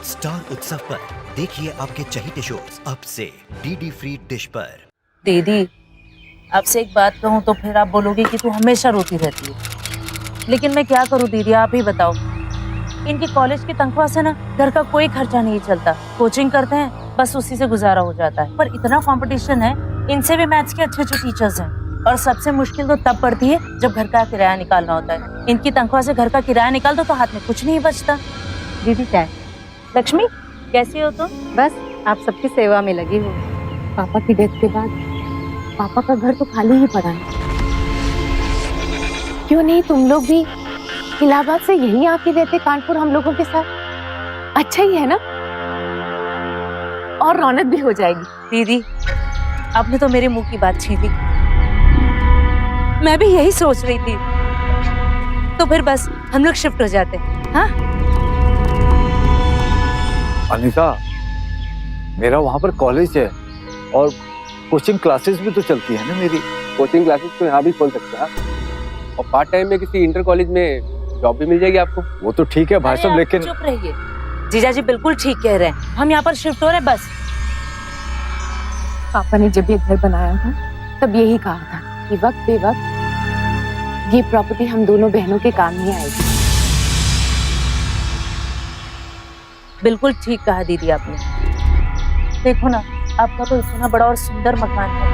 Star उत्सव पर देखिए आपके चहेते शोज अब से डीडी फ्री डिश पर। दीदी, आपसे एक बात कहूँ तो फिर आप बोलोगे कि तू हमेशा रोती रहती है, लेकिन मैं क्या करूँ दीदी, आप ही बताओ। इनके कॉलेज की तनख्वाह से ना घर का कोई खर्चा नहीं चलता। कोचिंग करते हैं, बस उसी से गुजारा हो जाता है। पर इतना कंपटीशन है, इनसे भी मैथ्स के अच्छे अच्छे टीचर्स हैं। और सबसे मुश्किल तो तब पड़ती है जब घर का किराया निकालना होता है। इनकी तनख्वाह से घर का किराया निकाल दो तो हाथ में कुछ नहीं बचता। दीदी चाय। लक्ष्मी, कैसी हो तुम? बस आप सबकी सेवा में लगी हूँ। पापा की डेथ के बाद पापा का घर तो खाली ही पड़ा है। क्यों नहीं तुम लोग भी इलाहाबाद से यही आके रहते कानपुर हम लोगों के साथ? अच्छा ही है ना, और रौनक भी हो जाएगी। दीदी, आपने तो मेरे मुंह की बात छीन ली। मैं भी यही सोच रही थी। तो फिर बस हम लोग शिफ्ट हो जाते हैं। हाँ अनीता, मेरा वहाँ पर कॉलेज है और कोचिंग क्लासेस भी तो चलती है ना मेरी। कोचिंग क्लासेस तो यहाँ भी खोल सकता है और पार्ट टाइम में किसी इंटर कॉलेज में जॉब भी मिल जाएगी आपको। वो तो ठीक है भाई साहब, लेकिन चुप रहिए। जीजा जी बिल्कुल ठीक कह रहे हैं, हम यहाँ पर शिफ्ट हो रहे हैं बस। पापा ने जब ये घर बनाया था तब यही कहा था कि वक्त बेवक्त ये प्रॉपर्टी हम दोनों बहनों के काम ही आएगी। बिल्कुल ठीक कहा दीदी आपने। देखो ना, आपका तो इतना बड़ा और सुंदर मकान है।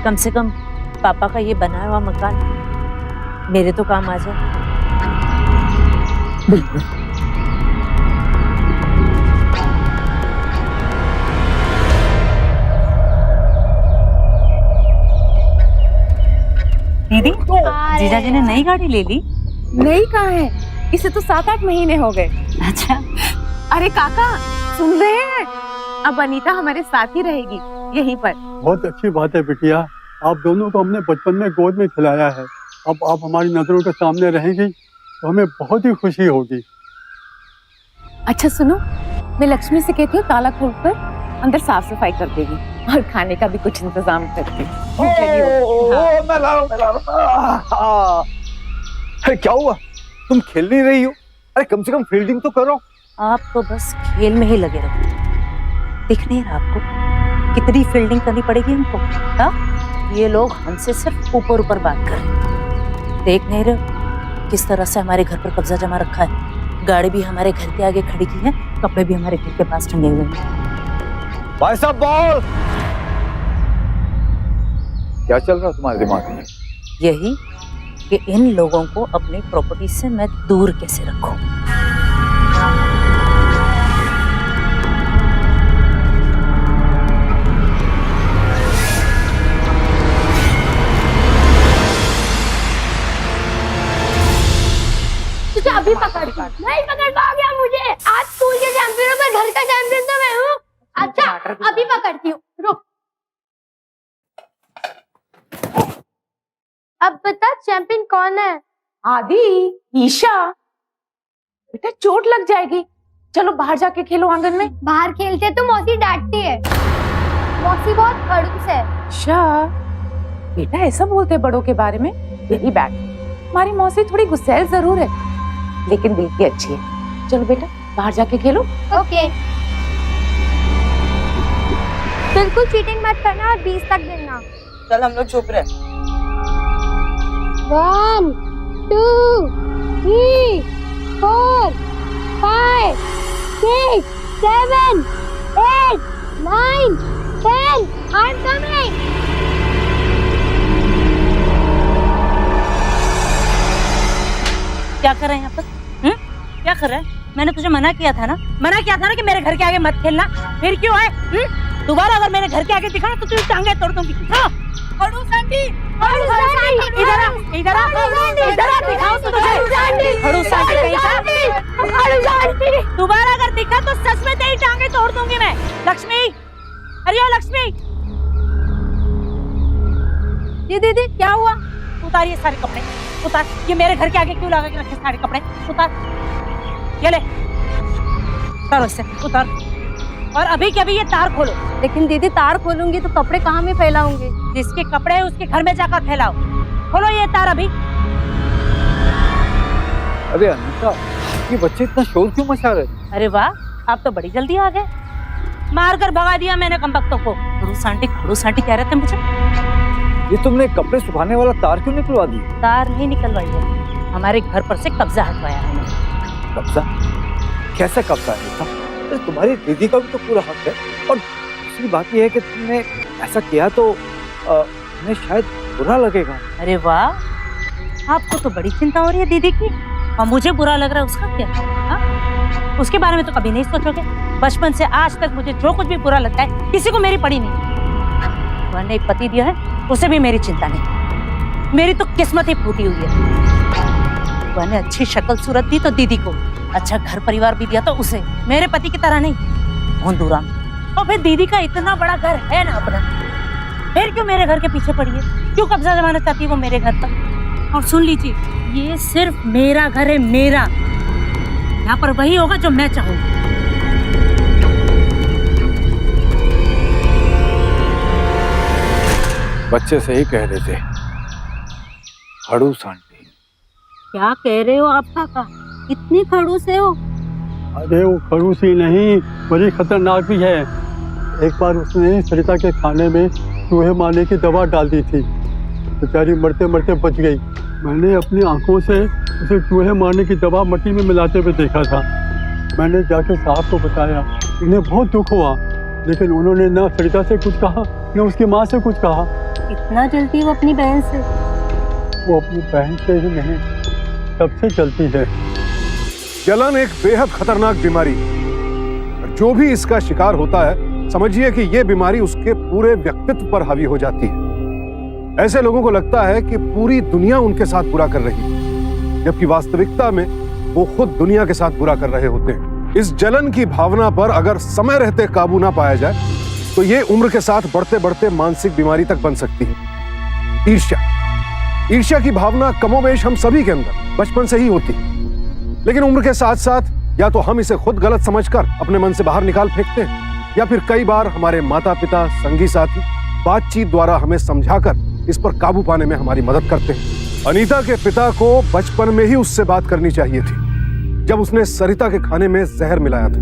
कम से कम पापा का ये बनाया हुआ मकान मेरे तो काम आ जाए। बिल्कुल। दीदी, जीजा जी ने नई गाड़ी ले ली? नहीं कहा है, इसे तो 7-8 महीने हो गए। अच्छा। अरे काका, सुन रहे हैं? अब अनीता हमारे साथ ही रहेगी यहीं पर। बहुत अच्छी बात है बिटिया, आप दोनों को हमने बचपन में गोद में खिलाया है। अब आप हमारी नजरों के सामने रहेंगी तो हमें बहुत ही खुशी होगी। अच्छा सुनो, मैं लक्ष्मी से कहती हूँ ताला खोलकर अंदर साफ सफाई कर देगी और खाने का भी कुछ इंतजाम करती हूँ। अरे क्या हुआ, तुम खेल नहीं रही हो? अरे कम से कम फील्डिंग तो करो। आप तो बस खेल में ही लगे रहो। दिख नहीं रहा आपको कितनी फील्डिंग करनी पड़ेगी इनको? हाँ, ये लोग हमसे सिर्फ ऊपर ऊपर बात कर रहे हैं। देख नहीं रहे किस तरह से हमारे घर पर कब्जा जमा रखा है। गाड़ी भी हमारे घर के आगे खड़ी की है, कपड़े भी हमारे घर के पास टंगे हुए हैं। भाई साहब बॉल। क्या चल रहा है तुम्हारे दिमाग में? यही कि इन लोगों को अपनी प्रॉपर्टी से मैं दूर कैसे रखूं। तुझे अभी पकड़ नहीं पकड़ पाओगे मुझे। आज स्कूल के चैंपियन पर घर का चैंपियन तो मैं हूँ। अच्छा अभी पकड़ती हूँ, रुक। अब बता चैंपियन कौन है? आदि, ईशा। बेटा चोट लग जाएगी, चलो बाहर जाके खेलो आंगन में। बाहर खेलते तो मौसी डांटती है। मौसी बहुत खड़ूस है। ईशा, बेटा ऐसा बोलते हैं बड़ों के बारे में? Very bad. हमारी मौसी थोड़ी गुस्सैल जरूर है, लेकिन दिल की अच्छी है। चलो बेटा बाहर जाके खेलो। ओके। बिल्कुल चीटिंग मत करना और 20 तक गिनना। चल हम लोग चुप रहे। 1 2 3 4 5 6 7 8 9 10 I'm coming। क्या कर रहे हैं यहाँ पर? क्या कर रहा है? मैंने तुझे मना किया था ना कि मेरे घर के आगे मत खेलना। फिर क्यों आए? दोबारा अगर मेरे घर के आगे दिखा ना तो तुझे टांगे तोड़ दूंगी। हाँ? खड़ूस आंटी, इधर आ, दिखाओ तो तुझे। खड़ूस आंटी कहीं का। दोबारा अगर दिखा तो सच में तेरी टांगे तोड़ दूंगी मैं। लक्ष्मी, अरे ओ लक्ष्मी। ये दीदी क्या हुआ? उतार ये सारे कपड़े, उतार। ये मेरे घर के आगे क्यों लगा के रखे सारे कपड़े? उतार, ये ले, उतार उससे, उतार। और अभी के अभी ये तार खोलो। लेकिन दीदी तार खोलूंगी तो कपड़े कहाँ में फैलाऊंगी? जिसके कपड़े है उसके घर में जाकर फैलाओ। खोलो ये तार अभी। अरे अनीता, ये बच्चे इतना शोर क्यों मचा रहे थे? अरे वाह, आप तो बड़ी जल्दी आ गए। मार कर भगा दिया मैंने कमबख्तों को। खड़ूस आंटी कह रहे थे मुझे। ये तुमने कपड़े सुखाने वाला तार क्यों निकलवा दी? तार नहीं निकलवाई है, हमारे घर पर से कब्जा हटवाया है मैंने। कब्जा? कैसा कब्जा है? अरे तुम्हारी दीदी का भी तो पूरा हक है। और दूसरी बात यह है कि तुमने ऐसा किया तो उन्हें शायद बुरा लगेगा। अरे वाह, आपको तो बड़ी चिंता हो रही है दीदी की, और मुझे बुरा लग रहा है उसका क्या? हाँ? उसके बारे में तो कभी नहीं सोचोगे। बचपन से आज तक मुझे जो कुछ भी बुरा लगता है किसी को मेरी पड़ी नहीं। भगवान ने एक पति दिया है, उसे भी मेरी चिंता नहीं। मेरी तो किस्मत ही फूटी हुई है। भगवान ने अच्छी शक्ल सूरत दी तो दीदी को, अच्छा घर परिवार भी दिया तो उसे, मेरे पति की तरह नहीं भोंदूराम। और फिर दीदी का इतना बड़ा घर है ना अपना, फिर क्यों मेरे घर के पीछे पड़ी है? क्यों कब्जा जमाना चाहती है वो मेरे घर पर? और सुन लीजिए, ये सिर्फ मेरा घर है, मेरा। यहाँ पर वही होगा जो मैं चाहूंगी। बच्चे सही कह रहे थे, खड़ूस आंटी। क्या कह रहे हो आप काका? इतनी खड़ूस है हो? अरे वो खड़ूस ही नहीं, बड़ी खतरनाक भी है। एक बार उसने सरिता के खाने में चूहे मारने की दवा डाल दी थी, बेचारी मरते मरते बच गई। मैंने अपनी आंखों से उसे चूहे मारने की दवा मिट्टी में मिलाते हुए देखा था। मैंने जाके साहब को बताया, उन्हें बहुत दुख हुआ, लेकिन उन्होंने ना सरिता से कुछ कहा न उसकी माँ से कुछ कहा। इतना जलती वो अपनी बहन से? वो अपनी बहन से ही नहीं, सबसे चलती है। जलन एक बेहद खतरनाक बीमारी है। जो भी इसका शिकार होता है, समझिए कि यह बीमारी उसके पूरे व्यक्तित्व पर हावी हो जाती है। ऐसे लोगों को लगता है कि पूरी दुनिया उनके साथ बुरा कर रही है, जबकि वास्तविकता में वो खुद दुनिया के साथ बुरा कर रहे होते हैं। इस जलन की भावना पर अगर समय रहते काबू ना पाया जाए तो ये उम्र के साथ बढ़ते बढ़ते मानसिक बीमारी तक बन सकती है। ईर्ष्या की भावना कमोबेश हम सभी के अंदर बचपन से ही होती है, लेकिन उम्र के साथ साथ या तो हम इसे खुद गलत समझकर अपने मन से बाहर निकाल फेंकते हैं, या फिर कई बार हमारे माता पिता, संगी साथी बातचीत द्वारा हमें समझाकर इस पर काबू पाने में हमारी मदद करते हैं। अनीता के पिता को बचपन में ही उससे बात करनी चाहिए थी, जब उसने सरिता के खाने में जहर मिलाया था।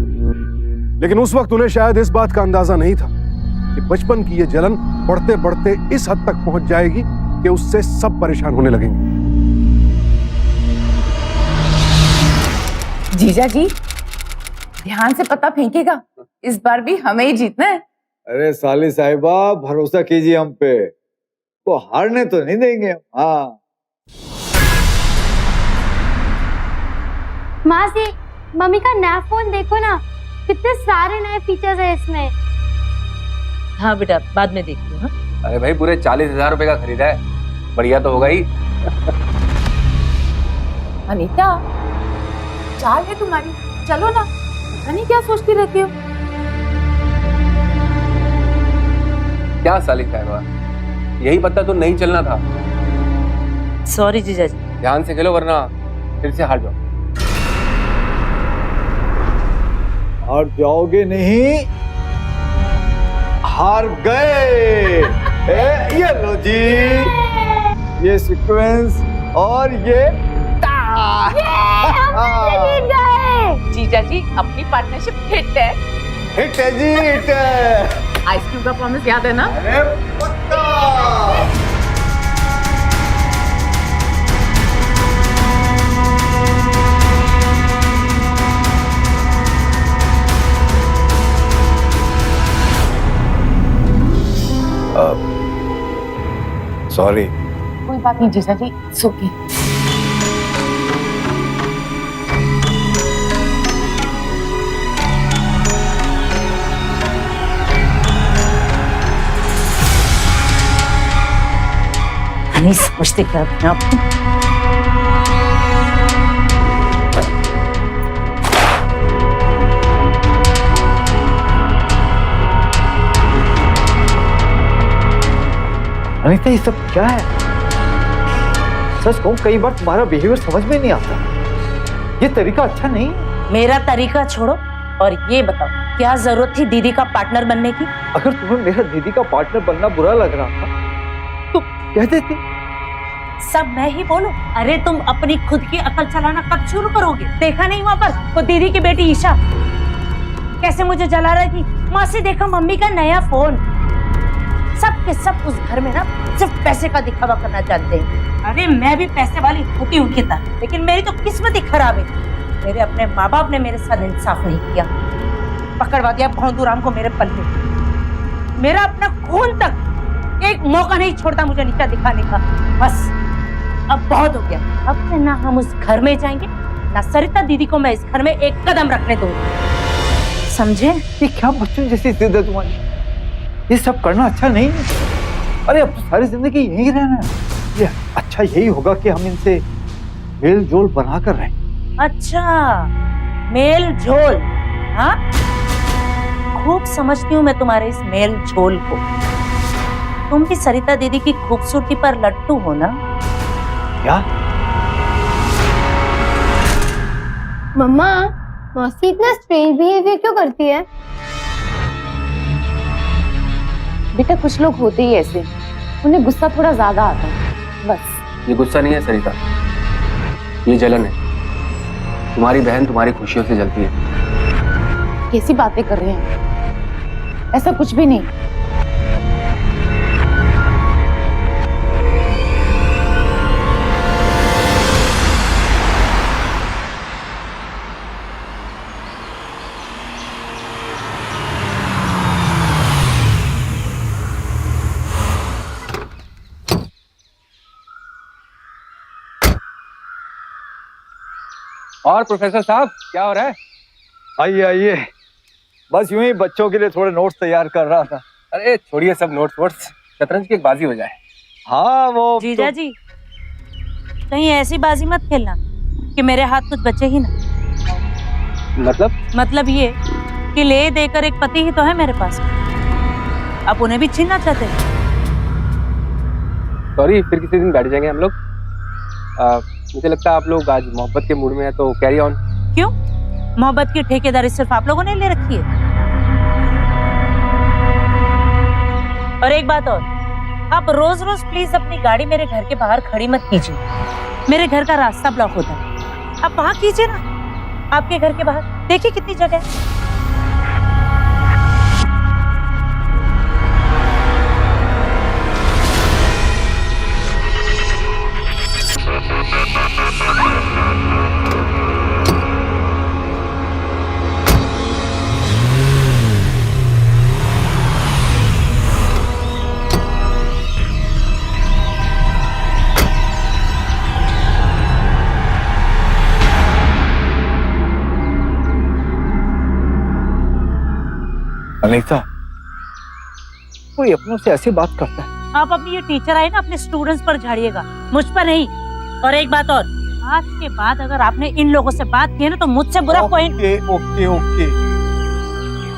लेकिन उस वक्त उन्हें शायद इस बात का अंदाजा नहीं था कि बचपन की ये जलन बढ़ते बढ़ते इस हद तक पहुंच जाएगी कि उससे सब परेशान होने लगेंगे। जीजा जी, ध्यान से पता फेंकेगा, इस बार भी हमें ही जीतना है। अरे साली साहिबा, भरोसा कीजिए हम पे, को हारने तो नहीं देंगे। हाँ मासी, मम्मी का नया फोन देखो ना, कितने सारे नए फीचर्स है इसमें। हाँ बेटा, बाद में देखती हूँ। अरे भाई, पूरे 40,000 रुपए का खरीदा है, बढ़िया तो होगा ही। अनीता, चाल है तुम्हारी, चलो ना, पता नहीं क्या सोचती रहती हो। क्या साली साहिबा, यही पता तो नहीं चलना था। सॉरी जीजा जी। ध्यान से खेलो वरना फिर से हार जाओ। हार जाओगे नहीं, हार गए। ये लो जी, ये सीक्वेंस और ये जीत गए। जीजा जी, अपनी पार्टनरशिप हिट है। हिट है जी, हिट है। आइसक्रीम का प्रॉमिस याद है ना? अरे पक्का। सॉरी। कोई बात नहीं जीजा जी, सुखी। नहीं समझते क्या अपने आप को। अनीता, ये सब क्या है? सच कहूं, कई बार तुम्हारा बिहेवियर समझ में नहीं आता। ये तरीका अच्छा नहीं। मेरा तरीका छोड़ो और ये बताओ, क्या जरूरत थी दीदी का पार्टनर बनने की? अगर तुम्हें मेरा दीदी का पार्टनर बनना बुरा लग रहा था तो कह देती। सब मैं ही बोलूं? अरे तुम अपनी खुद की अकल चलाना कब शुरू करोगे? देखा नहीं वहाँ पर वो दीदी की बेटी ईशा कैसे मुझे जला रही थी? मासी देखो मम्मी का नया फोन। सब के सब उस घर में ना सिर्फ पैसे का दिखावा करना जानते हैं। अरे मैं भी पैसे वाली होती उनकी तरह, लेकिन मेरी तो किस्मत ही खराब है। मेरे अपने माँ बाप ने मेरे साथ इंसाफ नहीं किया, पकड़वा दिया भौंदूराम को मेरे पल्ले। मेरा अपना खून तक एक मौका नहीं छोड़ता मुझे नीचा दिखाने का। बस अब बहुत हो गया। अब से ना हम उस घर में जाएंगे, ना सरिता दीदी को मैं इस घर में एक कदम रखने दूंगी, समझे? ये क्या बच्चों जैसी जिद है तुम्हारी? ये सब करना अच्छा नहीं है। अरे अब तो सारी जिंदगी यहीं रहना है। ये अच्छा यही होगा कि हम इनसे मेल जोल बना कर रहें। अच्छा मेल झोल, हाँ खूब समझती हूँ मैं तुम्हारे इस मेल झोल को। तुम भी सरिता दीदी की खूबसूरती पर लट्टू हो ना? क्या? मम्मा, मौसी इतना स्ट्रेंज बिहेवियर क्यों करती है? बेटा कुछ लोग होते ही ऐसे, उन्हें गुस्सा थोड़ा ज्यादा आता है बस। ये गुस्सा नहीं है सरिता, ये जलन है। तुम्हारी बहन तुम्हारी खुशियों से जलती है। कैसी बातें कर रहे हैं? ऐसा कुछ भी नहीं। और प्रोफेसर साहब क्या हो रहा है? आइए आइए, बस यूं ही बच्चों के लिए थोड़े नोट्स तैयार कर रहा था। अरे छोड़िए सब नोट्स वोट्स, शतरंज की एक बाजी हो जाए। हाँ वो जीजा जी कहीं ऐसी बाजी मत खेलना कि मेरे हाथ कुछ बचे ही ना। मतलब ये कि ले देकर एक पति ही तो है मेरे पास, आप उन्हें भी छीनना चाहते हैं? सॉरी, फिर किसी दिन बैठ जाएंगे हम लोग। मुझे लगता है आप लोग आज मोहब्बत के मूड में है, तो कैरी ऑन। क्यों? मोहब्बत की ठेकेदारी सिर्फ आप लोगों ने ले रखी है? और एक बात और, आप रोज रोज प्लीज अपनी गाड़ी मेरे घर के बाहर खड़ी मत कीजिए। मेरे घर का रास्ता ब्लॉक होता है, आप वहां कीजिए ना, आपके घर के बाहर। देखिए कितनी जगह है। अनीता, कोई अपनों से ऐसी बात करता है? आप अपनी ये टीचर आए ना अपने स्टूडेंट्स पर झाड़िएगा, मुझ पर नहीं। और एक बात और, आज के बाद अगर आपने इन लोगों से बात की है ना तो मुझसे बुरा कोई। ओके ओके ओके,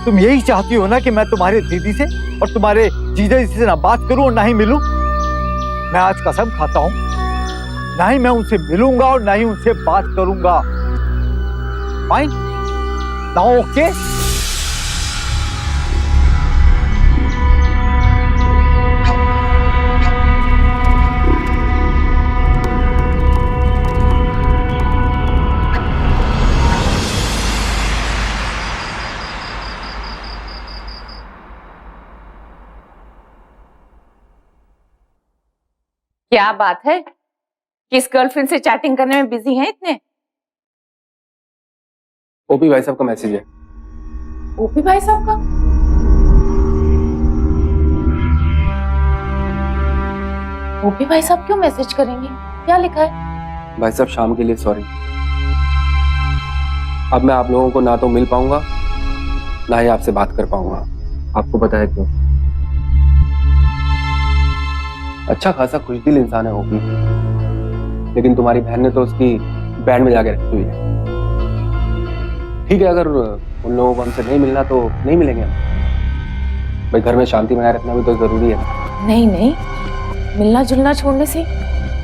तुम यही चाहती हो ना कि मैं तुम्हारे दीदी से और तुम्हारे जीजा जी से ना बात करूं और ना ही मिलूं? मैं आज कसम खाता हूं, ना ही मैं उनसे मिलूंगा और ना ही उनसे बात करूंगा। फाइन? Now okay? क्या बात है, किस गर्लफ्रेंड से चैटिंग करने में बिजी हैं इतने? ओपी भाई साहब का मैसेज है। ओपी भाई साहब का? ओपी भाई साहब क्यों मैसेज करेंगे? क्या लिखा है? भाई साहब शाम के लिए सॉरी, अब मैं आप लोगों को ना तो मिल पाऊंगा ना ही आपसे बात कर पाऊंगा। आपको पता है क्यों? अच्छा खासा खुशदिल इंसान है ओपी, लेकिन तुम्हारी बहन ने तो उसकी बैंड में जाके रखी हुई है। ठीक है, अगर उन लोगों को हमसे नहीं मिलना तो नहीं मिलेंगे हम। भाई घर में शांति बनाए रखना भी तो जरूरी है। नहीं नहीं, मिलना जुलना छोड़ने से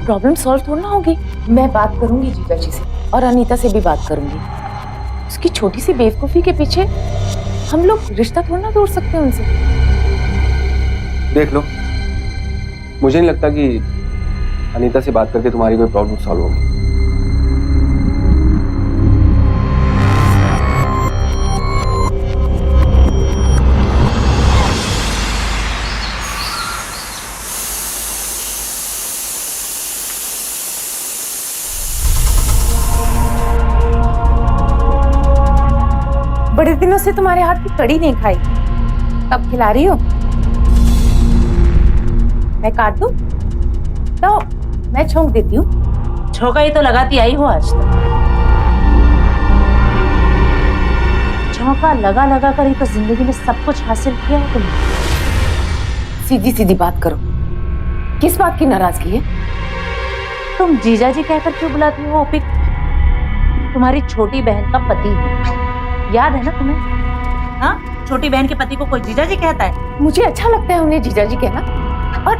प्रॉब्लम सॉल्व थोड़ा ना होगी। मैं बात करूंगी जीजा जी से और अनीता से भी बात करूंगी। उसकी छोटी सी बेवकूफी के पीछे हम लोग रिश्ता थोड़ा ना तोड़ सकते हैं उनसे। देख लो, मुझे नहीं लगता कि अनीता से बात करके तुम्हारी कोई प्रॉब्लम सॉल्व होगी। बड़े दिनों से तुम्हारे हाथ की कड़ी नहीं खाई, कब खिला रही हो? मैं काट दूं? तो मैं छोंक देती हूँ। झोंका ही तो लगाती आई हो आज तक। झोंका लगा लगा कर ही तो जिंदगी में सब कुछ हासिल किया है तुमने। सीधी सीधी बात करो, किस बात की नाराजगी है? तुम जीजा जी कहकर क्यों बुलाती हो ओपिक? तुम्हारी छोटी बहन का पति है, याद है ना तुम्हें? हाँ, छोटी बहन के पति को कोई जीजा जी कहता है? मुझे अच्छा लगता है उन्हें जीजा जी कहना, और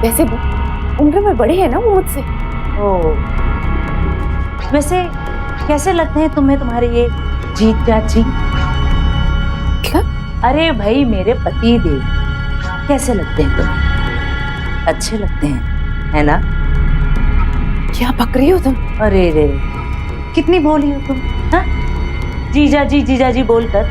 वैसे भी उम्र में बड़े हैं ना वो मुझसे। ओ, वैसे कैसे लगते हैं तुम्हें तुम्हारे ये जीजा जी? क्या? अरे भाई मेरे पति देव, कैसे लगते हैं तुम्हें? अच्छे लगते हैं, है ना? क्या बक रही हो तुम? अरे रे, कितनी भोली हो तुम, हाँ? जीजा जी बोलकर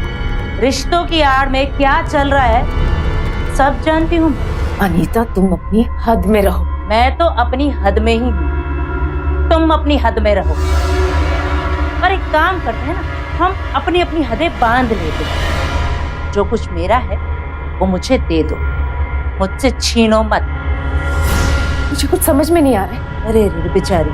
रिश्तों की आड़ में क्या चल रहा है सब जानती हूँ। अनीता, तुम अपनी हद में रहो। मैं तो अपनी हद में ही हूँ, तुम अपनी हद में रहो। और एक काम करते हैं ना, हम अपनी अपनी हदें बांध लेते हैं। जो कुछ मेरा है वो मुझे दे दो, मुझसे छीनो मत। मुझे कुछ समझ में नहीं आ रहा है। अरे रे बेचारी,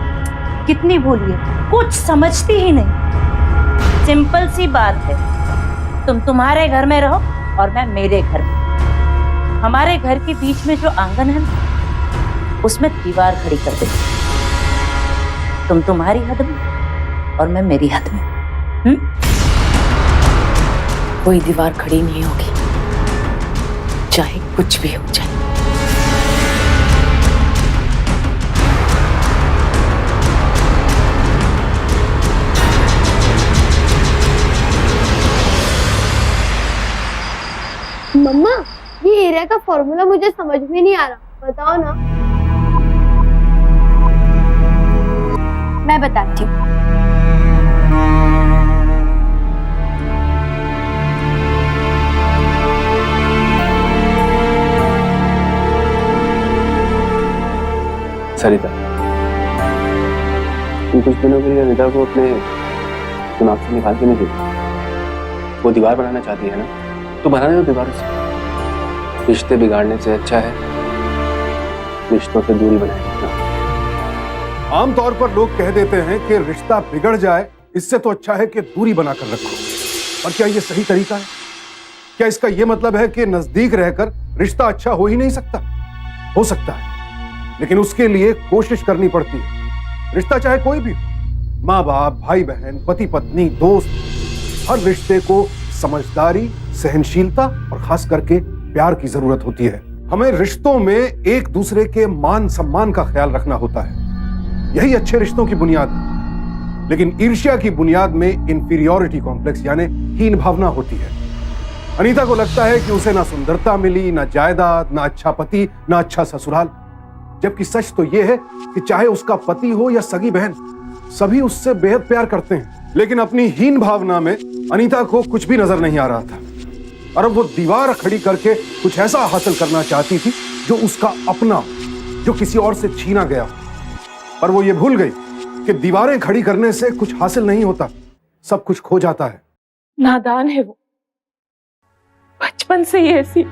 कितनी भोली है, कुछ समझती ही नहीं। सिंपल सी बात है, तुम तुम्हारे घर में रहो और मैं मेरे घर में। हमारे घर के बीच में जो आंगन है ना, उसमें दीवार खड़ी कर दे। तुम तुम्हारी हद में और मैं मेरी हद में। कोई दीवार खड़ी नहीं होगी, चाहे कुछ भी हो जाए। मम्मा, ये एरिया का फॉर्मूला मुझे समझ में नहीं आ रहा, बताओ ना। मैं बताती हूँ। सरिता, तुम कुछ दिनों के लिए अनीता को अपने दिमाग से निकाल के नहीं देती। वो दीवार बनाना चाहती है ना, तो बनाने दो दीवारों से। रिश्ते बिगाड़ने से अच्छा है रिश्तों से दूरी बनाए। आमतौर पर लोग कह देते हैं कि रिश्ता बिगड़ जाए इससे तो अच्छा है कि दूरी बनाकर रखो। और क्या ये सही तरीका है? क्या इसका ये मतलब है कि नजदीक रहकर रिश्ता अच्छा हो ही नहीं सकता? हो सकता है, लेकिन उसके लिए कोशिश करनी पड़ती है। रिश्ता चाहे कोई भी हो, माँ बाप, भाई बहन, पति पत्नी, दोस्त, हर रिश्ते को समझदारी, सहनशीलता और खास करके प्यार की जरूरत होती है। हमें रिश्तों में एक दूसरे के मान सम्मान का ख्याल रखना होता है, यही अच्छे रिश्तों की बुनियाद है। लेकिन ईर्ष्या की बुनियाद में इंफीरियोरिटी कॉम्प्लेक्स यानी हीन भावना होती है। अनीता को लगता है कि उसे ना सुंदरता मिली, ना जायदाद, ना अच्छा पति, ना अच्छा ससुराल। जबकि सच तो यह है कि चाहे उसका पति हो या सगी बहन, सभी उससे बेहद प्यार करते हैं। लेकिन अपनी हीन भावना में अनीता को कुछ भी नजर नहीं आ रहा था, और अब वो दीवार खड़ी करके कुछ ऐसा हासिल करना चाहती थी जो उसका अपना, जो किसी और से छीना गया। पर वो ये भूल गई कि दीवारें खड़ी करने से कुछ हासिल नहीं होता, सब कुछ खो जाता है। नादान है वो, बचपन से ही ऐसी।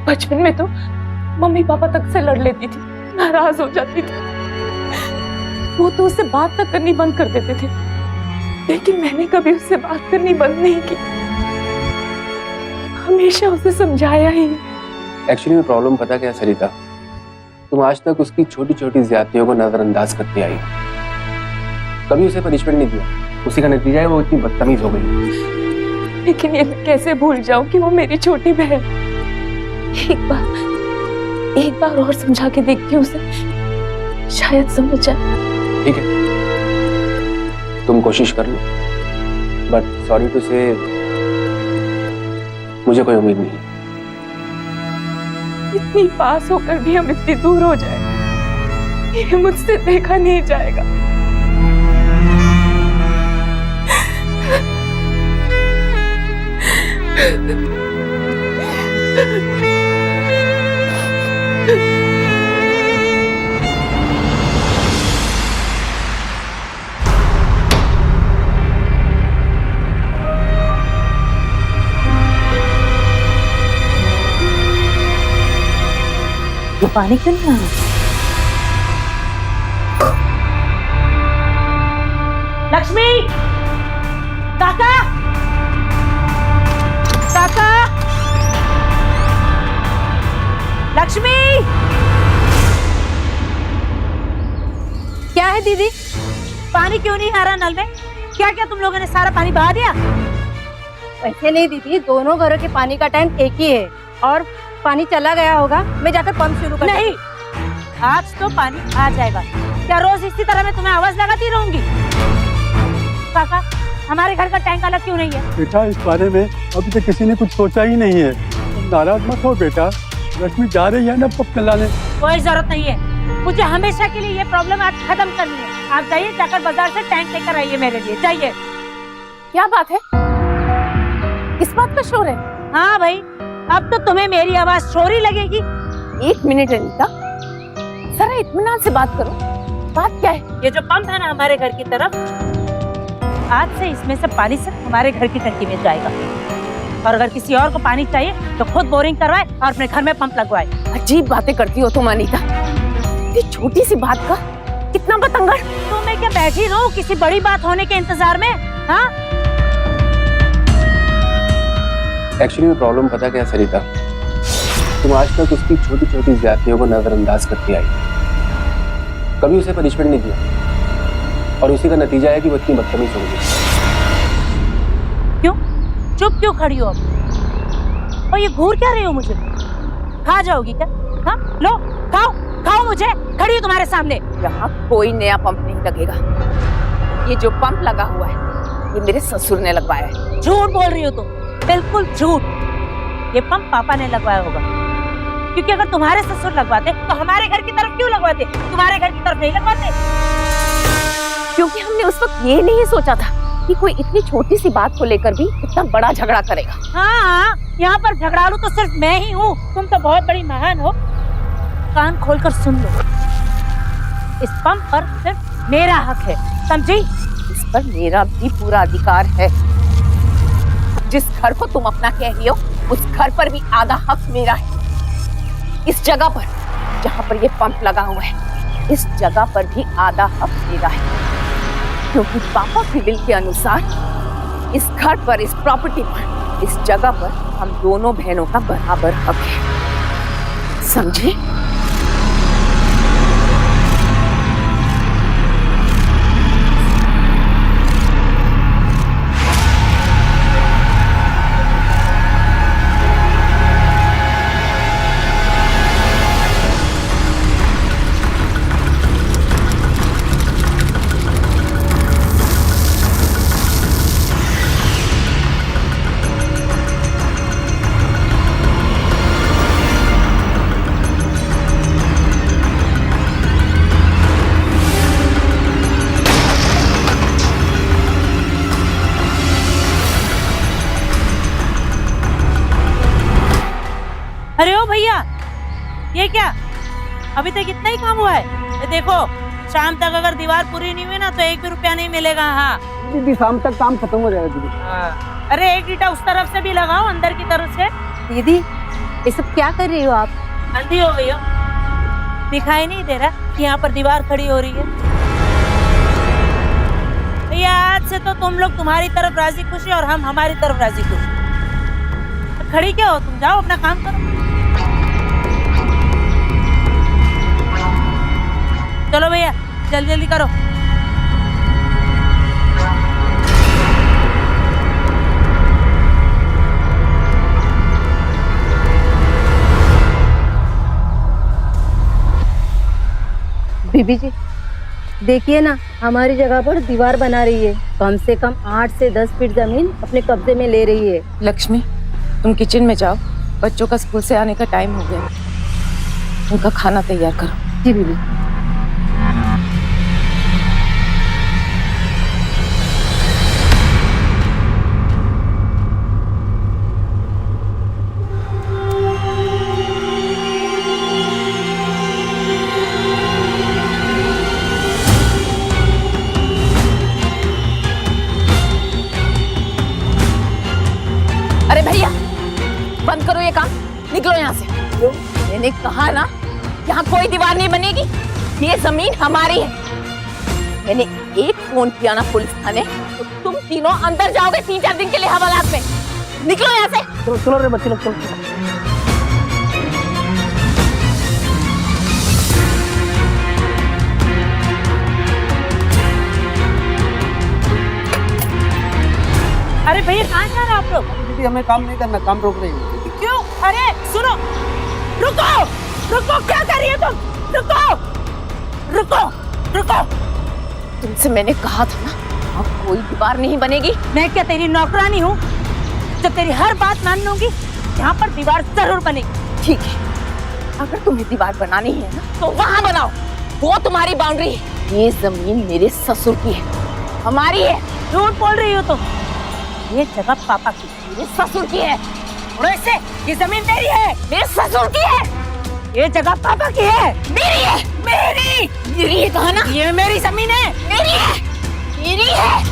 बचपन में तो मम्मी पापा तक से लड़ लेती थी, नाराज हो जाती थी। वो तो उससे बात तक करनी बंद कर देते थे, लेकिन मैंने कभी उससे बात करनी बंद नहीं की, हमेशा उसे समझाया ही। एक्चुअली में प्रॉब्लम पता क्या सरिता, तुम आज तक उसकी छोटी छोटी ज्यादतियों को नजरअंदाज करती आई, कभी उसे पनिशमेंट नहीं दिया। उसी का नतीजा है वो इतनी बदतमीज हो गई। लेकिन ये मैं कैसे भूल जाऊं कि वो मेरी छोटी बहन। एक बार और समझा के देखती हूँ उसे, शायद समझ जाए। ठीक है, तुम कोशिश कर लो, बट सॉरी टू से मुझे कोई उम्मीद नहीं है। इतनी पास होकर भी हम इतनी दूर हो जाए, ये मुझसे देखा नहीं जाएगा। ये पानी क्यों नहीं आ रहा? लक्ष्मी, काका, काका, लक्ष्मी। क्या है दीदी? पानी क्यों नहीं आ रहा नल में? क्या क्या तुम लोगों ने सारा पानी बहा दिया? वैसे नहीं दीदी, दोनों घरों के पानी का टैंक एक ही है और पानी चला गया होगा। मैं जाकर पंप शुरू कर नहीं, आज तो पानी आ जाएगा। क्या रोज इसी तरह मैं तुम्हें आवाज लगाती रहूंगी? काका, हमारे घर का टैंक अलग क्यों नहीं है? बेटा इस बारे में अभी तक किसी ने कुछ सोचा ही नहीं है। तुम नाराज मत हो बेटा, रश्मि जा रही है ना पंप चलाने। कोई जरूरत नहीं है, मुझे हमेशा के लिए ये प्रॉब्लम आज खत्म करनी है। आप जाइए, जाकर बाजार से टैंक लेकर आइए मेरे लिए, जाइए। क्या बात है? किस बात का शोर है? हाँ भाई, अब तो तुम्हें मेरी आवाज शोरी लगेगी। एक मिनट अनीता, जरा इत्मीनान से बात करो। बात क्या है? ये जो पंप है ना हमारे घर की तरफ, आज से इसमें से पानी सिर्फ हमारे घर की टंकी में जाएगा। और अगर किसी और को पानी चाहिए तो खुद बोरिंग करवाए और अपने घर में पंप लगवाए। अजीब बातें करती हो तुम अनीता। ये छोटी सी बात का कितना बतंगड़। तो मैं क्या बैठी रहूं किसी बड़ी बात होने के इंतजार में? हाँ, एक्चुअली में प्रॉब्लम पता क्या है सरिता, तुम आज तक उसकी छोटी छोटी ज्यादतियों को नजरअंदाज करती आई, कभी उसे पनिशमेंट नहीं दिया और उसी का नतीजा है कि वो इतनी बदतमीज हो गई। क्यों चुप क्यों खड़ी हो अब? और ये घूर क्या रही हो मुझे? खा जाओगी क्या? हाँ, लो खाओ खाओ, मुझे खड़ी हो तुम्हारे सामने। यहाँ कोई नया पंप नहीं लगेगा। ये जो पंप लगा हुआ है ये मेरे ससुर ने लगवाया है। झूठ बोल रही हो तुम, बिल्कुल झूठ। ये पंप पापा ने लगवाया होगा, क्योंकि अगर तुम्हारे ससुर लगवाते तो हमारे घर की तरफ क्यों लगवाते? तुम्हारे घर की तरफ नहीं लगवाते। क्योंकि हमने उस वक्त ये नहीं सोचा था कि कोई इतनी छोटी सी बात को लेकर भी इतना बड़ा झगड़ा करेगा। हाँ, यहाँ पर झगड़ालू तो सिर्फ मैं ही हूँ, तुम तो बहुत बड़ी महान हो। कान खोलकर सुन लो, इस पंप पर सिर्फ मेरा हक है, समझी? इस पर मेरा भी पूरा अधिकार है। जिस घर को तुम अपना कह रही हो उस घर पर भी आधा हक मेरा है। इस जगह पर जहाँ पर ये पंप लगा हुआ है, इस जगह पर भी आधा हक मेरा है, क्योंकि पापा के विल के अनुसार इस घर पर, इस प्रॉपर्टी पर, इस जगह पर हम दोनों बहनों का बराबर हक है, समझे? अरे ओ भैया, ये क्या? अभी तक इतना ही काम हुआ है? ये देखो, शाम तक अगर दीवार पूरी नहीं हुई ना तो 1 भी रुपया नहीं मिलेगा। हाँ दीदी, शाम तक काम खत्म हो जाएगा दीदी। हाँ। अरे एक ईटा उस तरफ से भी लगाओ, अंदर की तरफ से। दीदी, ये सब क्या कर रही हो आप? अंधी हो गई हो? दिखाई नहीं दे रहा कि यहाँ पर दीवार खड़ी हो रही है? भैया, आज से तो तुम लोग तुम्हारी तरफ राजी खुशी और हम हमारी तरफ राजी खुशी। खड़ी क्या हो तुम? जाओ अपना काम करो। चलो भैया, जल्दी जल्दी करो। बीबी जी, देखिए ना, हमारी जगह पर दीवार बना रही है। कम से कम 8 से 10 फीट जमीन अपने कब्जे में ले रही है। लक्ष्मी, तुम किचन में जाओ, बच्चों का स्कूल से आने का टाइम हो गया, उनका खाना तैयार करो। जी बीबी। अरे भैया बंद करो ये काम, निकलो यहाँ से। मैंने कहा ना यहाँ कोई दीवार नहीं बनेगी, ये जमीन हमारी है। मैंने एक फोन किया ना पुलिस थाने तो तुम तीनों अंदर जाओगे 3-4 दिन के लिए हवालात में। निकलो यहाँ से। चलो चलो रे बच्चे लोग, चलो। अरे भैया कहाँ जा रहे हैं आप लोग? दीदी हमें काम नहीं करना, काम रोक रही है। क्यों? अरे सुनो, रुको रुको, क्या कर रही हो तुम? रुको रुको रुको। तुमसे मैंने कहा था ना अब कोई दीवार नहीं बनेगी। मैं क्या तेरी नौकरानी हूँ जब तेरी हर बात मान लूंगी? यहाँ पर दीवार जरूर बनेगी। ठीक है, अगर तुम्हें दीवार बनानी है ना तो वहाँ बनाओ, वो तुम्हारी बाउंड्री है। ये जमीन मेरे ससुर की है, हमारी है। झूठ बोल रही हो तुम। ये जगह पापा की, मेरे ससुर की है। और ऐसे ये जमीन मेरी है। मेरे ससुर की है। ये जगह पापा की है। मेरी है। मेरी मेरी है कहा ना, ये मेरी जमीन है। मेरी है, मेरी है।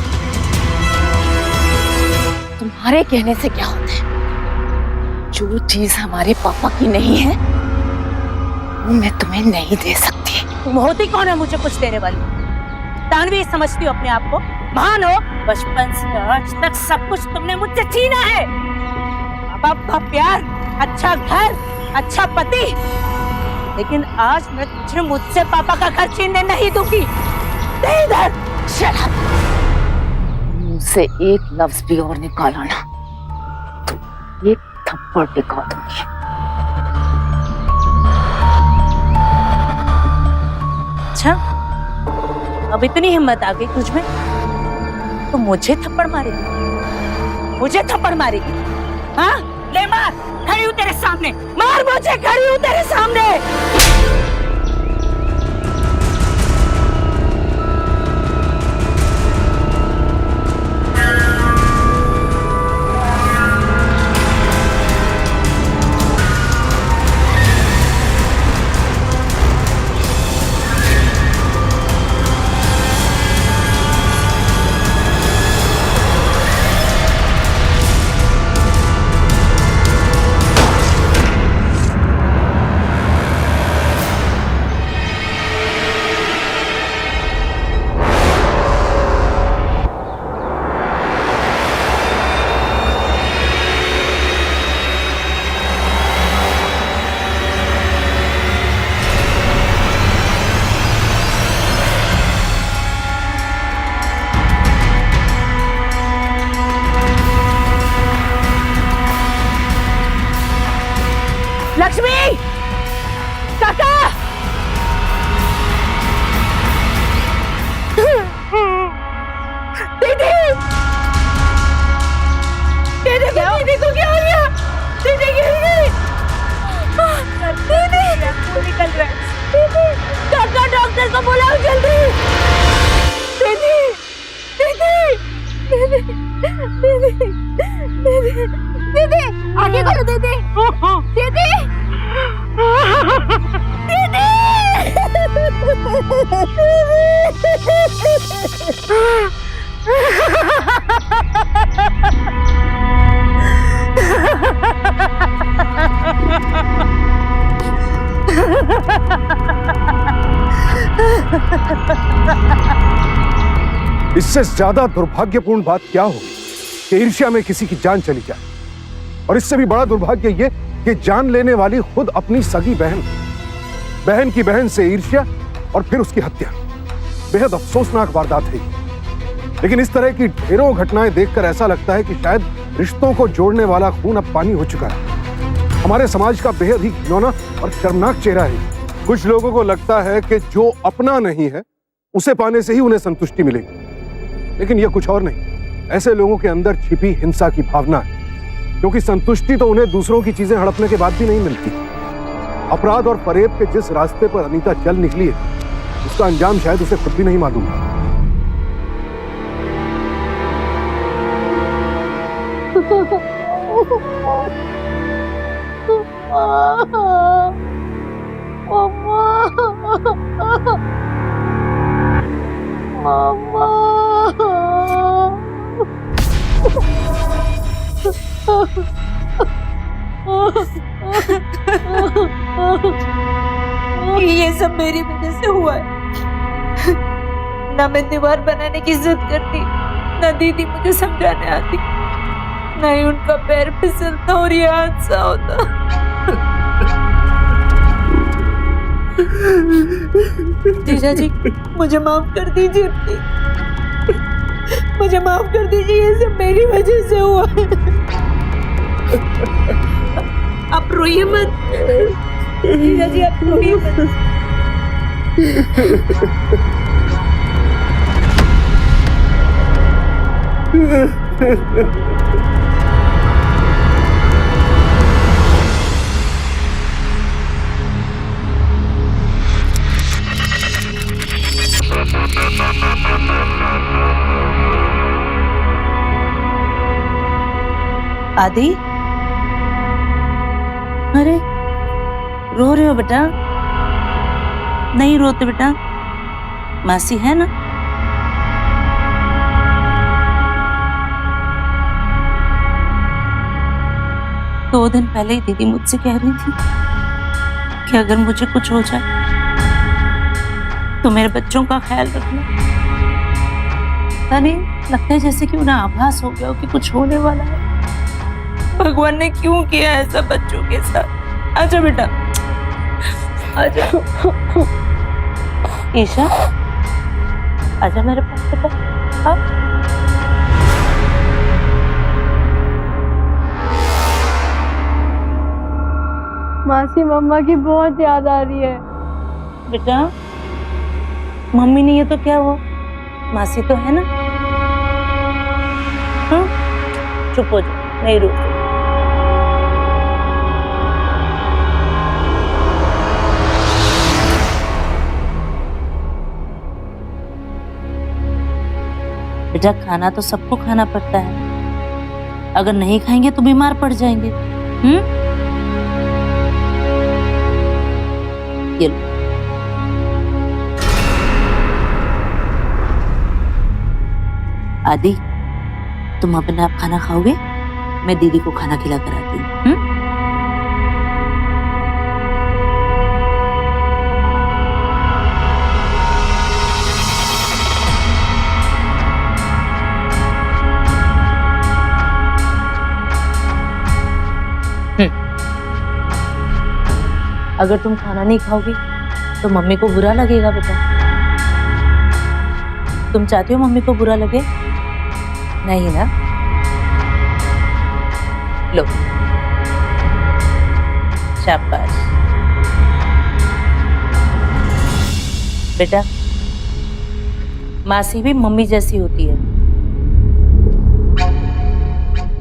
तुम्हारे कहने से क्या होता है? जो चीज हमारे पापा की नहीं है वो मैं तुम्हें नहीं दे सकती। तुम होती कौन है मुझे कुछ देने वाली? दानवी समझती हो अपने आप को? महान हो? बचपन से आज तक सब कुछ तुमने मुझसे छीना है। बाप का प्यार, अच्छा घर, अच्छा पति, लेकिन आज मैं तुझे मुझसे पापा का घर छीनने नहीं दूंगी। दे इधर। Shut up. मुझसे एक लफ्ज भी और निकाला ना तो एक थप्पड़ टिका दूंगी। अच्छा, अब इतनी हिम्मत आ गई तुझ में तो मुझे थप्पड़ मारेगी? मुझे थप्पड़ मारेगी? हाँ, ले मार। खड़ी हूँ तेरे सामने, मार मुझे, खड़ी हूँ तेरे सामने। लक्ष्मी, काका, दीदी, दीदी को क्या हो गया? दीदी गिर गई। दीदी निकल रहा है। दीदी, काका डॉक्टर को बुलाओ जल्दी। दीदी, दीदी, दीदी, दीदी, दीदी, आगे खोलो दीदी। दीदी, इससे ज्यादा दुर्भाग्यपूर्ण बात क्या होगी कि ईर्ष्या में किसी की जान चली जाए, और इससे भी बड़ा दुर्भाग्य ये कि जान लेने वाली खुद अपनी सगी बहन, बहन की बहन से ईर्ष्या और फिर उसकी हत्या। बेहद अफसोसनाक वारदात है ये। लेकिन इस तरह की ढेरों घटनाएं देखकर ऐसा लगता है कि शायद रिश्तों को जोड़ने वाला खून अब पानी हो चुका है। हमारे समाज का बेहद ही घिनौना और शर्मनाक चेहरा है। कुछ लोगों को लगता है कि जो अपना नहीं है उसे पाने से ही उन्हें संतुष्टि मिलेगी, लेकिन यह कुछ और नहीं। ऐसे लोगों के अंदर छिपी हिंसा की भावना है, क्योंकि संतुष्टि तो उन्हें दूसरों की चीजें हड़पने के बाद भी नहीं मिलती। अपराध और फरेब के जिस रास्ते पर अनीता चल निकली है उसका अंजाम शायद उसे खुद भी नहीं मालूम। ये सब मेरी वजह से हुआ है। ना मैं दीवार बनाने की जिद करती, ना दीदी मुझे समझाने आती, ना ही उनका पैर फिसलता और ये हादसा होता। जीजा जी, मुझे माफ कर दीजिए, मुझे माफ कर दीजिए, ये सब मेरी वजह से हुआ है। आप रोइए मत जीजा जी, आप रोइए मत। आदि, अरे रो रहे हो बेटा? नहीं रोते बेटा, मासी है ना। दो दिन पहले ही दीदी मुझसे कह रही थी कि अगर मुझे कुछ हो जाए तो मेरे बच्चों का ख्याल रखना। पता नहीं, लगता है जैसे कि उन्हें आभास हो गया हो कि कुछ होने वाला है। भगवान ने क्यों किया ऐसा बच्चों के साथ? आजा बेटा, आजा। ईशा, आजा मेरे पास बेटा। हाँ? मासी, मम्मा की बहुत याद आ रही है। बेटा, मम्मी नहीं है तो क्या हुआ, मासी तो है ना। हाँ? चुप हो जा, नहीं रो। बेटा, खाना तो सबको खाना पड़ता है, अगर नहीं खाएंगे तो बीमार पड़ जाएंगे। ये लो। आदि, तुम अपने आप खाना खाओगे? मैं दीदी को खाना खिला कर आती हूँ। अगर तुम खाना नहीं खाओगी तो मम्मी को बुरा लगेगा बेटा। तुम चाहती हो मम्मी को बुरा लगे? नहीं ना? लो, शाबाश बेटा। मासी भी मम्मी जैसी होती है,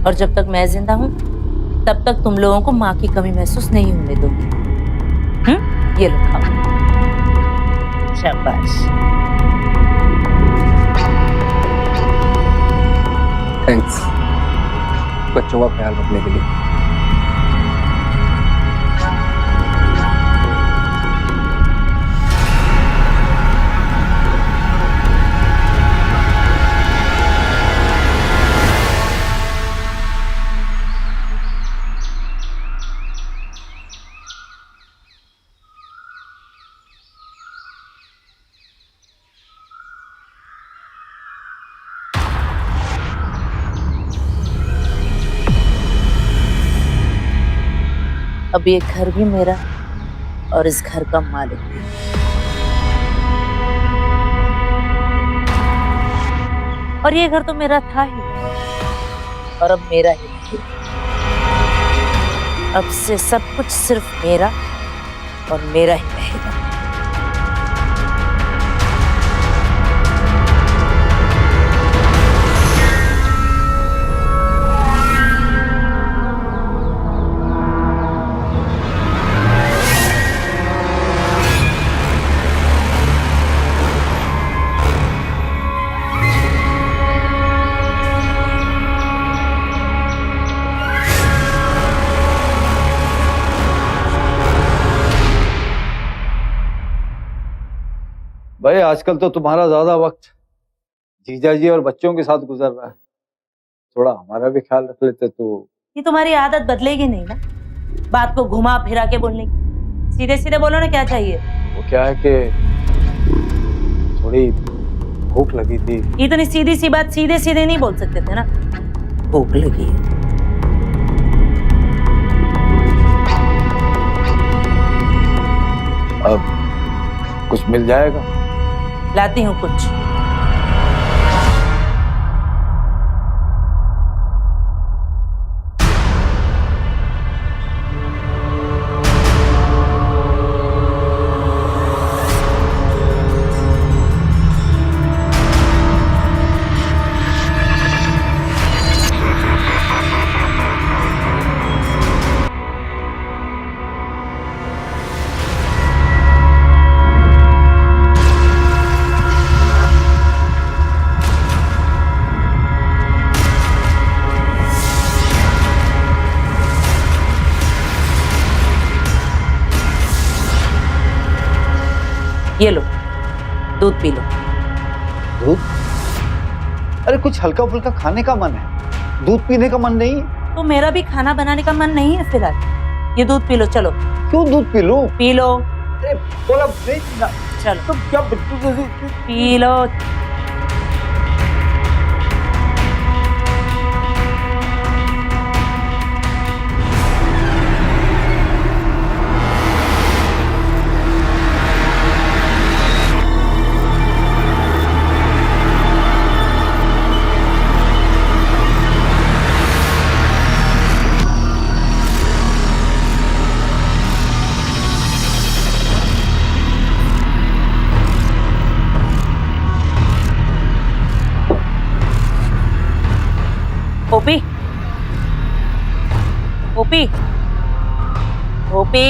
और जब तक मैं जिंदा हूं तब तक तुम लोगों को माँ की कमी महसूस नहीं होने दूंगी। ये लो, खाओ। शाबाश। थैंक्स बच्चों का ख्याल रखने के लिए। अब ये घर भी मेरा और इस घर का मालिक भी। और ये घर तो मेरा था ही, और अब मेरा ही नहीं। अब से सब कुछ सिर्फ मेरा और मेरा ही रहेगा। भाई, आजकल तो तुम्हारा ज्यादा वक्त जीजा जी और बच्चों के साथ गुजर रहा है, थोड़ा हमारा भी ख्याल रख लेते तो ये तुम्हारी आदत बदलेगी नहीं ना, बात को घुमा फिरा के बोलने की। सीधे सीधे बोलो ना, क्या चाहिए? वो क्या है कि थोड़ी भूख लगी थी। इतनी सीधी सी बात सीधे सीधे नहीं बोल सकते थे ना। भूख लगी है। अब कुछ मिल जाएगा? लाती हूँ कुछ। ये लो, दूध पी लो। दूध? अरे कुछ हल्का फुल्का खाने का मन है, दूध पीने का मन नहीं है। तो मेरा भी खाना बनाने का मन नहीं है फिलहाल। ये दूध पी लो, चलो। क्यों दूध पी लो? P low. अरे बोला नहीं पीना। चलो तुम क्या बच्चों जैसे पी लो। ओपी, ओपी, ओपी।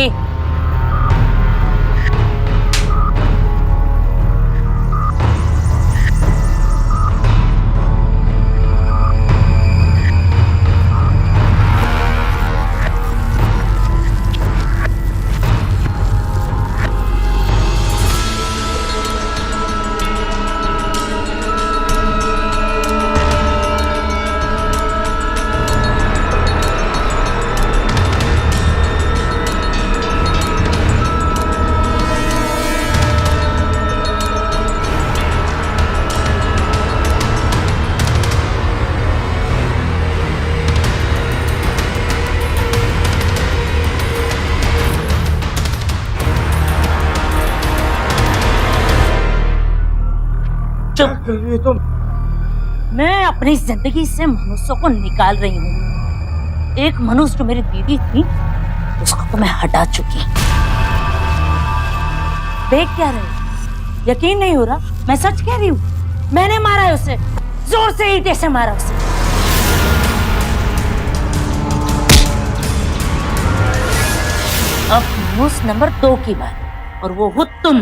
चुप। मैं अपनी जिंदगी से मनुष्यों को निकाल रही हूँ। एक मनुष्य जो मेरी दीदी थी, उसको तो मैं हटा चुकी। देख क्या रहे, यकीन नहीं हो रहा? मैं सच कह रही हूँ। मैंने मारा है उसे, जोर से ईंटे से मारा उसे। अब मनुष्य नंबर 2 की बात, और वो हो तुम।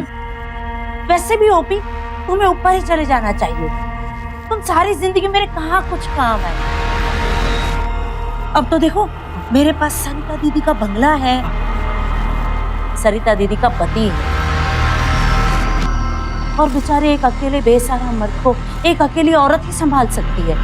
वैसे भी ओपी, तुम्हें ऊपर ही चले जाना चाहिए। तुम सारी जिंदगी मेरे कहाँ कुछ काम है। अब तो देखो, मेरे पास सरिता दीदी का बंगला है, सरिता दीदी का पति है, और बेचारे एक अकेले बेसहारा मर्द को एक अकेली औरत ही संभाल सकती है।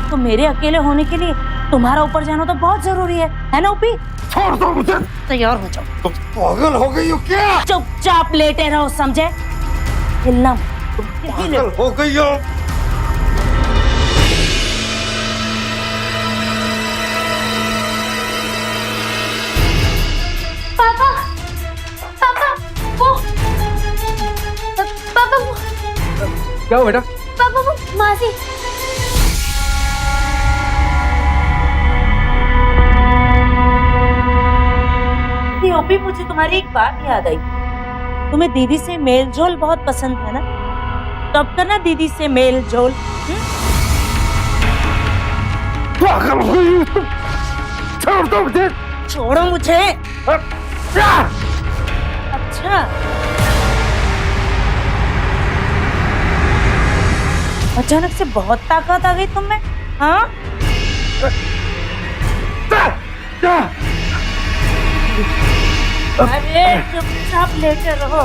तो मेरे अकेले होने के लिए तुम्हारा ऊपर जाना तो बहुत जरूरी है ना ओपी? छोड़ दो मुझे। तैयार हो जाओ। तुम पागल हो गई हो क्या? चुपचाप लेटे रहो, समझे? हिलना मत। पागल हो गई हो। पापा, पापा, वो पापा, वो क्या हो बेटा? पापा, वो मासी। ओपी, मुझे तुम्हारी एक बात याद आई। तुम्हें दीदी से मेल जोल बहुत पसंद है ना? तो अब करना दीदी से मेल जोल। पागल हो गई हो तुम। छोड़ दो मुझे। छोड़ो मुझे। अच्छा, अचानक से बहुत ताकत आ गई तुम में, हाँ? अरे चुपचाप लेटे रहो।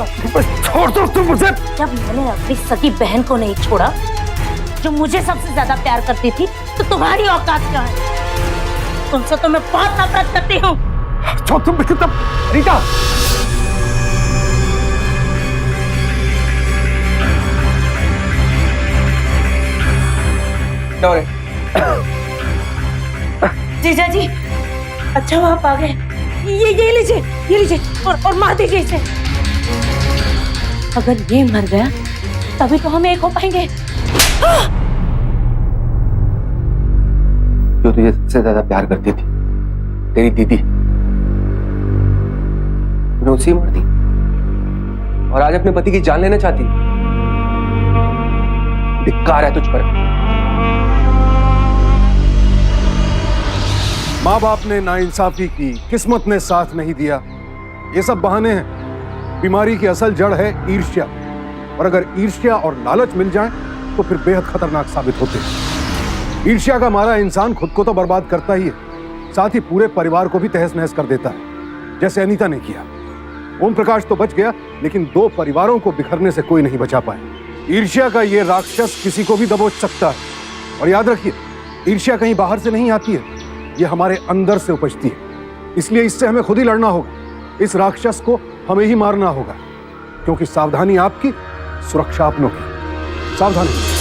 छोड़ दो तुम मुझे। जब मैंने अपनी सगी बहन को नहीं छोड़ा, जो मुझे सबसे ज्यादा प्यार करती थी, तो तुम्हारी औकात क्या है? तुमसे तो मैं बहुत नफरत करती हूँ। तो तुम तब रीता, क्या हो रहा है? जीजा जी, अच्छा वो आप आ गए। ये लीजिए और मार दीजिए इसे। अगर ये मर गया तभी तो हम एक हो पाएंगे। जो तुझे सबसे ज्यादा प्यार करती थी, तेरी दीदी, तूने उसी मार दी और आज अपने पति की जान लेना चाहती। धिक्कार है तुझ पर। माँ बाप ने नाइंसाफी की, किस्मत ने साथ नहीं दिया, ये सब बहाने हैं। बीमारी की असल जड़ है ईर्ष्या, और अगर ईर्ष्या और लालच मिल जाए तो फिर बेहद खतरनाक साबित होते हैं। ईर्ष्या का मारा इंसान खुद को तो बर्बाद करता ही है, साथ ही पूरे परिवार को भी तहस नहस कर देता है, जैसे अनीता ने किया। ओम प्रकाश तो बच गया, लेकिन 2 परिवारों को बिखरने से कोई नहीं बचा पाया। ईर्ष्या का ये राक्षस किसी को भी दबोच सकता है। और याद रखिए, ईर्ष्या कहीं बाहर से नहीं आती है, ये हमारे अंदर से उपजती है। इसलिए इससे हमें खुद ही लड़ना होगा। इस राक्षस को हमें ही मारना होगा, क्योंकि सावधानी आपकी, सुरक्षा अपनों की। सावधानी।